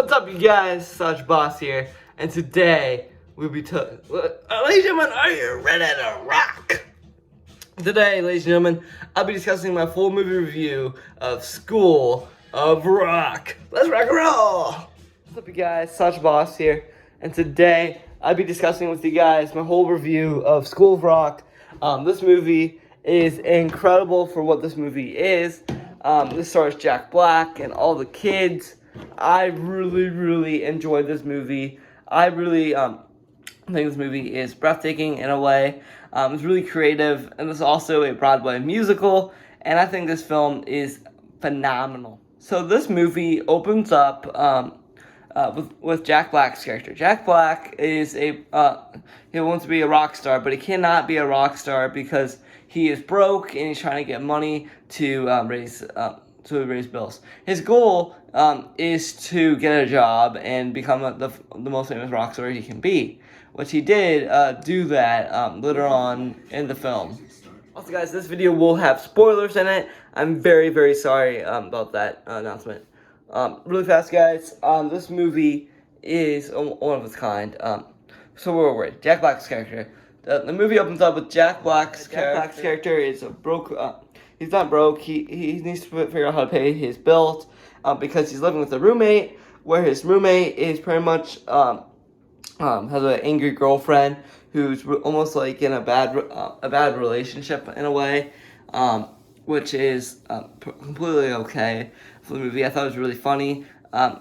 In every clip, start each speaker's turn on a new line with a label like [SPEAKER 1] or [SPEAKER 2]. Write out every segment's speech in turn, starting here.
[SPEAKER 1] What's up, you guys? Such Boss here, and today we'll be ladies and gentlemen, are you ready to rock? Today, ladies and gentlemen, I'll be discussing my full movie review of School of Rock. Let's rock and roll! What's up, you guys? Such Boss here, and today I'll be discussing with you guys my whole review of School of Rock. This movie is incredible for what this movie is. This stars Jack Black and all the kids. I really enjoyed this movie. I really think this movie is breathtaking in a way. It's really creative, and it's also a Broadway musical, and I think this film is phenomenal. So this movie opens up with Jack Black's character. Jack Black is he wants to be a rock star, but he cannot be a rock star because he is broke and he's trying to get money to raise bills. His goal is to get a job and become the most famous rock star he can be, which he did do that later on in the film. Also, guys, this video will have spoilers in it. I'm very sorry about that announcement. Really fast, guys. This movie is one of its kind. So where were we? Jack Black's character. The movie opens up with Jack Black's character. Jack Black's character is broke. He's not broke. He needs to figure out how to pay his bills because he's living with a roommate, where his roommate is pretty much has an angry girlfriend who's almost like in a bad relationship in a way, which is completely okay for the movie. I thought it was really funny.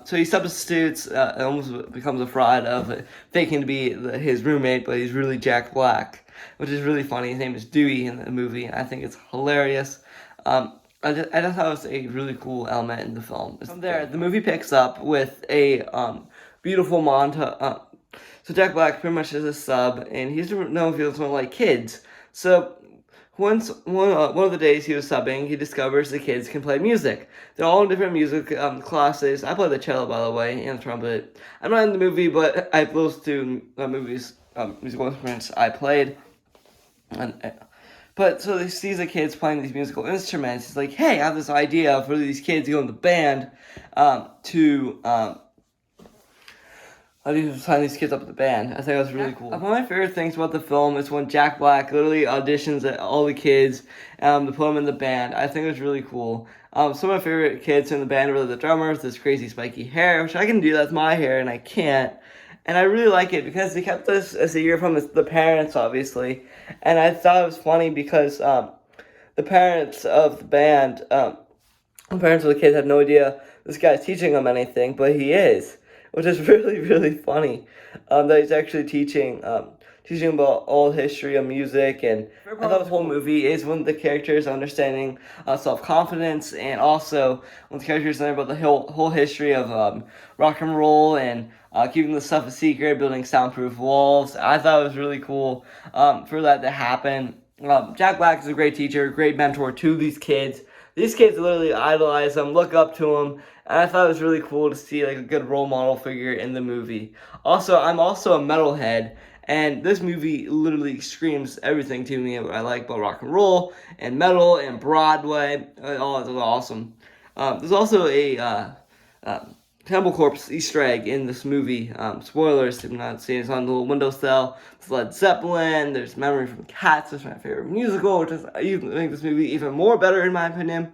[SPEAKER 1] So he substitutes and almost becomes a fraud of faking to be his roommate, but he's really Jack Black, which is really funny. His name is Dewey in the movie, and I think it's hilarious. I just thought it was a really cool element in the film. From there, the movie picks up with a beautiful montage. So Jack Black pretty much is a sub, and he doesn't know if he doesn't like kids. So one of the days he was subbing, he discovers the kids can play music. They're all in different music classes. I play the cello, by the way, and the trumpet. I'm not in the movie, but I have those two musical instruments I played. But so he sees the kids playing these musical instruments. He's like, hey, I have this idea for these kids to go in the band how do you sign these kids up with the band? I think that was really cool. One of my favorite things about the film is when Jack Black literally auditions at all the kids to put them in the band. I think it was really cool. Some of my favorite kids in the band were the drummers, this crazy spiky hair, which I can do, that's my hair, and I can't. And I really like it because they kept this as a year from the parents, obviously. And I thought it was funny because the parents of the band, the parents of the kids had no idea this guy's teaching them anything, but he is. Which is really funny, that he's actually teaching about all history of music, and I thought the whole movie is when the characters understanding self-confidence, and also when the characters learn about the whole history of rock and roll, and keeping the stuff a secret, building soundproof walls. I thought it was really cool for that to happen. Jack Black is a great teacher, great mentor to these kids. These kids literally idolize him, look up to him, and I thought it was really cool to see like a good role model figure in the movie. Also, I'm also a metalhead, and this movie literally screams everything to me what I like about rock and roll and metal and Broadway. Oh, it's awesome. There's also a Cannibal Corpse Easter egg in this movie. Spoilers, if you're not seeing it, it's on the little windowsill. It's Led Zeppelin, there's Memory from Cats, which is my favorite musical, which is, I even think this movie even more better in my opinion.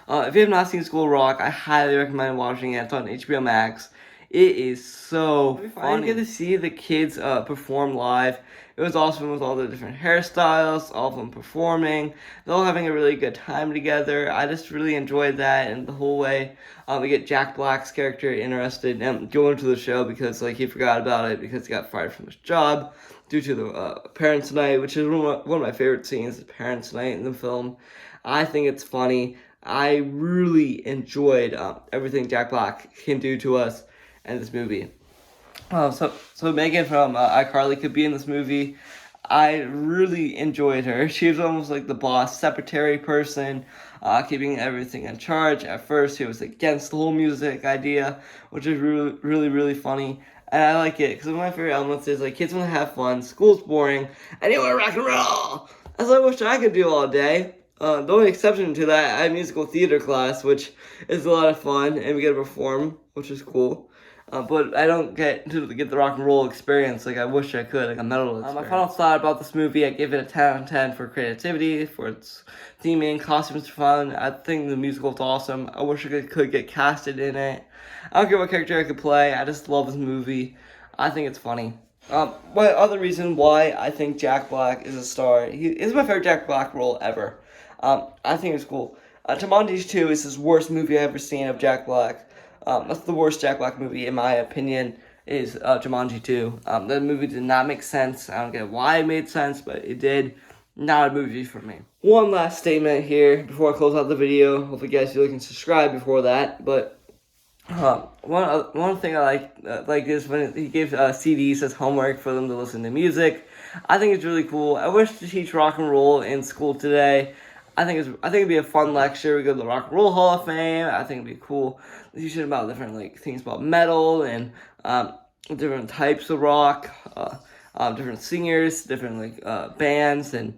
[SPEAKER 1] If you have not seen School of Rock, I highly recommend watching it. It's on HBO Max. It is so fun. I get to see the kids perform live. It was awesome with all the different hairstyles, all of them performing. They're all having a really good time together. I just really enjoyed that, and the whole way we get Jack Black's character interested in going to the show because like he forgot about it because he got fired from his job due to the Parents' Night, which is one of my favorite scenes, the Parents' Night in the film. I think it's funny. I really enjoyed everything Jack Black can do to us in this movie. So Megan from iCarly could be in this movie. I really enjoyed her. She was almost like the boss, secretary person, keeping everything in charge. At first, she was against the whole music idea, which is really funny. And I like it because one of my favorite elements is like kids want to have fun, school's boring, and you want to rock and roll. That's what I wish I could do all day. The only exception to that, I have musical theater class, which is a lot of fun, and we get to perform, which is cool. But I don't get to get the rock and roll experience like I wish I could, like a metal experience. My final thought about this movie, I give it a 10 out of 10 for creativity, for its theming, costumes are fun. I think the musical is awesome. I wish I could get casted in it. I don't care what character I could play. I just love this movie. I think it's funny. One other reason why I think Jack Black is a star, he is my favorite Jack Black role ever. I think it's cool. Jumanji 2 is his worst movie I've ever seen of Jack Black. That's the worst Jack Black movie, in my opinion, is Jumanji 2. That movie did not make sense. I don't get why it made sense, but it did. Not a movie for me. One last statement here before I close out the video. Hopefully you guys can subscribe before that, but one thing I like is when he gives CDs as homework for them to listen to music. I think it's really cool. I wish to teach rock and roll in school today. I think it'd be a fun lecture. We go to the Rock and Roll Hall of Fame. I think it'd be cool. Teaching about different things about metal and different types of rock, different singers, different bands, and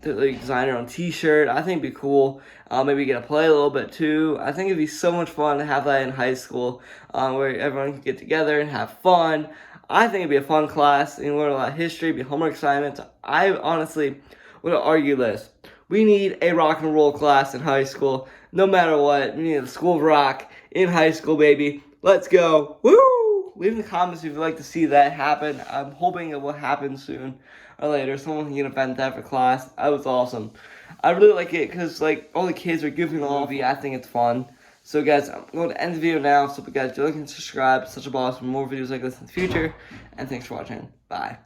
[SPEAKER 1] design your own T-shirt. I think it'd be cool. Maybe get to play a little bit too. I think it'd be so much fun to have that in high school, where everyone can get together and have fun. I think it'd be a fun class and learn a lot of history, be homework assignments. I honestly would argue this. We need a rock and roll class in high school, no matter what. We need a School of Rock in high school, baby. Let's go. Woo! Leave in the comments if you'd like to see that happen. I'm hoping it will happen soon or later. Someone can invent that for class. That was awesome. I really like it because all the kids are goofing all over. I think it's fun. So guys, I'm going to end the video now. So if you guys do like and subscribe, such a boss for more videos like this in the future. And thanks for watching. Bye.